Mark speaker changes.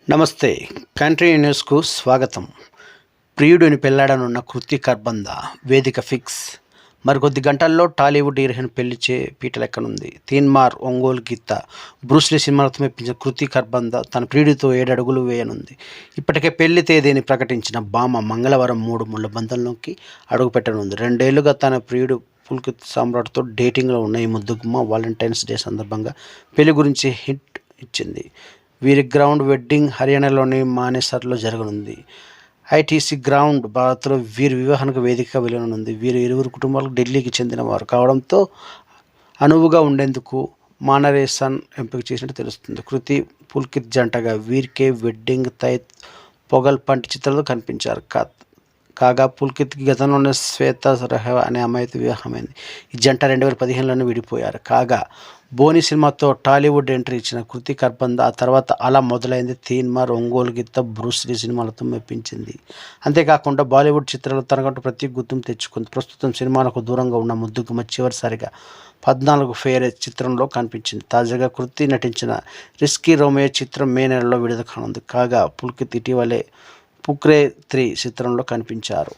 Speaker 1: నమస్తే. కంట్రీ న్యూస్కు స్వాగతం. ప్రియుడిని పెళ్లాడనున్న కృతి కర్బంద వేదిక ఫిక్స్. మరికొద్ది గంటల్లో టాలీవుడ్ హీరోయిన్ పెళ్లి పీటలెక్కనుంది. తీన్మార్, ఒంగోలు గీత, బ్రూస్లీ సినిమాలతో మెప్పించిన కృతి కర్బంద తన ప్రియుడితో 7 అడుగులు వేయనుంది. ఇప్పటికే పెళ్లి తేదీని ప్రకటించిన భామ మంగళవారం 3 ముళ్ల బంధంలోకి అడుగుపెట్టనుంది. 2 ఏళ్లుగా తన ప్రియుడు పుల్కిత్ సామ్రాట్తో డేటింగ్లో ఉన్న ఈ ముద్దుగుమ్మ వాలంటైన్స్ డే సందర్భంగా పెళ్లి గురించి హింట్ ఇచ్చింది. వీరి గ్రౌండ్ వెడ్డింగ్ హర్యానాలోని మానేసర్లో జరగనుంది. ఐటీసీ గ్రౌండ్ భారత్లో వీరి వివాహానికి వేదికగా వెళ్లనుంది. వీరు ఇరువురు కుటుంబాలకు ఢిల్లీకి చెందిన వారు కావడంతో అనువుగా ఉండేందుకు మానరేసన్ ఎంపిక చేసినట్టు తెలుస్తుంది. కృతి, పుల్కిత్ జంటగా వీర్కే వెడ్డింగ్ తైత్ పొగల్ పంటి చిత్రంలో కనిపించారు. కాగా పుల్కిత్కి గతంలోనే శ్వేత రెహ్వా అనే అమ్మాయితో వివాహమైంది. ఈ జంట 2015లోనే విడిపోయారు. కాగా బోని సినిమాతో టాలీవుడ్ ఎంట్రీ ఇచ్చిన కృతి కర్బంద ఆ తర్వాత అలా మొదలైంది. తీన్మార్, ఒంగోలు గీత, బ్రూస్లీ సినిమాలతో మెప్పించింది. అంతేకాకుండా బాలీవుడ్ చిత్రాల్లో తనకంటూ ప్రత్యేక గుర్తింపు తెచ్చుకుంది. ప్రస్తుతం సినిమాలకు దూరంగా ఉన్న ముద్దుగుమ్మ చివరిసారిగా 14 ఫేరే చిత్రంలో కనిపించింది. తాజాగా కృతి నటించిన రిస్కీ రోమియో చిత్రం మే నెలలో విడుదల కానుంది. కాగా పుల్కిత్ ఇటీవలే పుక్రే 3 చిత్రంలో కనిపించారు.